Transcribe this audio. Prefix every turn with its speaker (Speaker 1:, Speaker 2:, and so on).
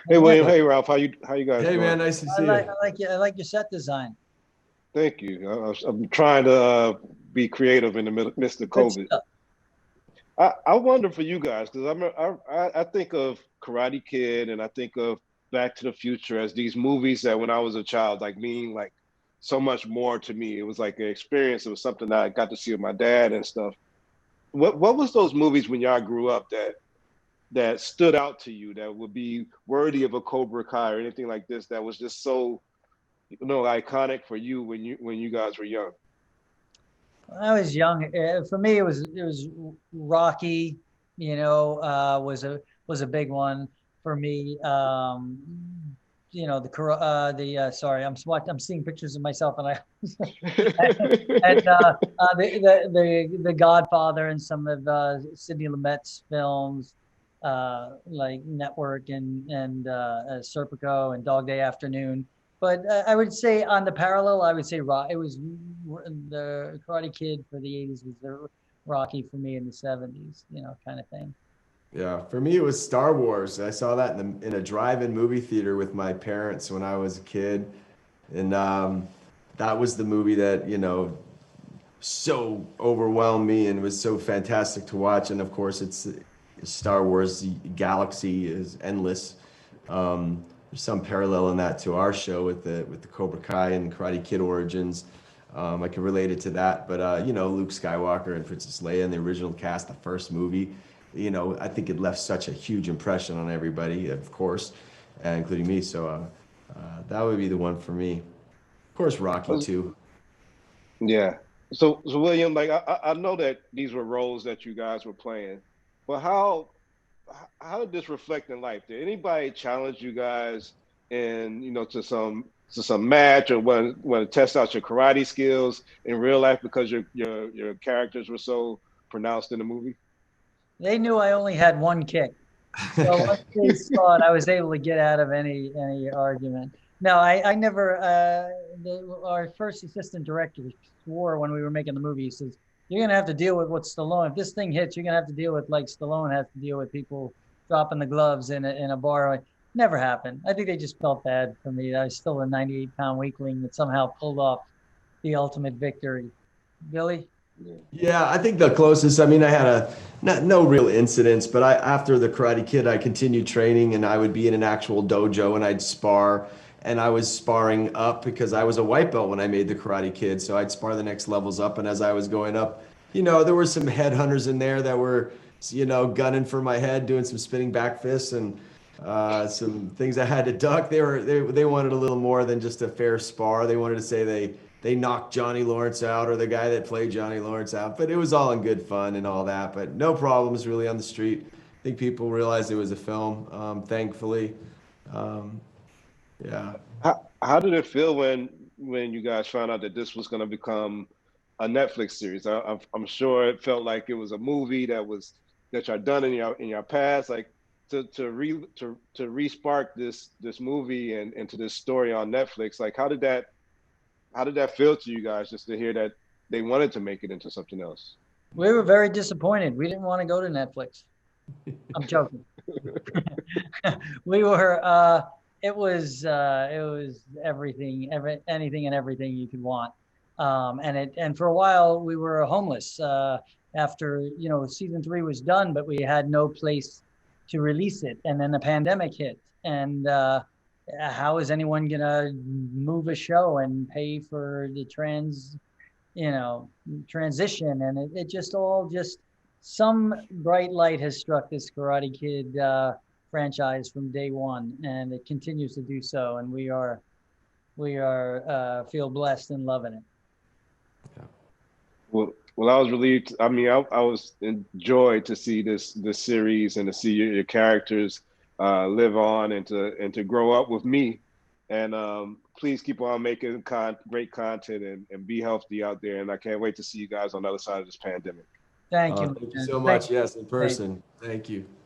Speaker 1: Hey William, hey Ralph, how you guys
Speaker 2: Hey
Speaker 1: doing?
Speaker 2: man, nice to
Speaker 3: I
Speaker 2: see
Speaker 3: like
Speaker 2: you.
Speaker 3: I like your I like your set design.
Speaker 1: Thank you. I'm trying to be creative in the midst of
Speaker 3: Good
Speaker 1: COVID.
Speaker 3: stuff.
Speaker 1: I wonder for you guys because I think of Karate Kid and I think of Back to the Future as these movies that when I was a child like mean like so much more to me. It was like an experience. It was something that I got to see with my dad and stuff. What was those movies when y'all grew up that stood out to you that would be worthy of a Cobra Kai or anything like this that was just so iconic for you when you guys were young.
Speaker 3: When I was young, for me it was Rocky. Was a big one for me. Sorry, I'm seeing pictures of myself, and I and the Godfather and some of Sidney Lumet's films, like Network and Serpico and Dog Day Afternoon. But I would say on the parallel, I would say it was the Karate Kid for the 80s was the Rocky for me in the 70s, kind of thing.
Speaker 2: Yeah, for me it was Star Wars. I saw that in a drive-in movie theater with my parents when I was a kid, and that was the movie that so overwhelmed me and was so fantastic to watch. And of course, it's Star Wars. The galaxy is endless. There's some parallel in that to our show with the Cobra Kai and Karate Kid origins. I can relate it to that, but Luke Skywalker and Princess Leia in the original cast, the first movie, I think it left such a huge impression on everybody, of course, including me. So that would be the one for me. Of course, Rocky too.
Speaker 1: Yeah. So William, like I know that these were roles that you guys were playing, but how did this reflect in life? Did anybody challenge you guys in to some match or want to test out your karate skills in real life because your characters were so pronounced in the movie?
Speaker 3: They knew I only had one kick. So once they saw it, I was able to get out of any argument. No, I never. Our first assistant director swore when we were making the movie. He says, "You're gonna have to deal with what Stallone. If this thing hits, you're gonna have to deal with like Stallone has to deal with people dropping the gloves in a bar." Like, never happened. I think they just felt bad for me. I was still a 98-pound weakling that somehow pulled off the ultimate victory. Billy?
Speaker 1: Yeah.
Speaker 2: Yeah, I think the closest. I mean, I had no real incidents, but after the Karate Kid, I continued training, and I would be in an actual dojo, and I'd spar, and I was sparring up because I was a white belt when I made the Karate Kid, so I'd spar the next levels up, and as I was going up, there were some headhunters in there that were, gunning for my head, doing some spinning back fists and some things I had to duck. They wanted a little more than just a fair spar. They wanted to say they knocked Johnny Lawrence out or the guy that played Johnny Lawrence out. But it was all in good fun and all that. But no problems really on the street. I think people realized it was a film, thankfully. Um, yeah.
Speaker 1: How did it feel when you guys found out that this was going to become a Netflix series? I'm sure it felt like it was a movie that y'all done in your past, like to re-spark this movie and into this story on Netflix. Like how did that feel to you guys just to hear that they wanted to make it into something else?
Speaker 3: We were very disappointed. We didn't want to go to Netflix. I'm joking. We were it was everything, anything and everything you could want. And for a while we were homeless after season 3 was done, but we had no place to release it. And then the pandemic hit, and how is anyone gonna move a show and pay for the you know, transition? And it just all just some bright light has struck this Karate Kid franchise from day one, and it continues to do so. And we are feel blessed and loving it.
Speaker 1: Well, I was relieved. I mean, I was enjoyed to see this series and to see your characters live on and to grow up with me. And please keep on making great content and be healthy out there. And I can't wait to see you guys on the other side of this pandemic.
Speaker 3: Thank you,
Speaker 2: Thank you
Speaker 3: man.
Speaker 2: so
Speaker 3: Thank
Speaker 2: much. Yes, in
Speaker 3: you.
Speaker 2: person. Thank you.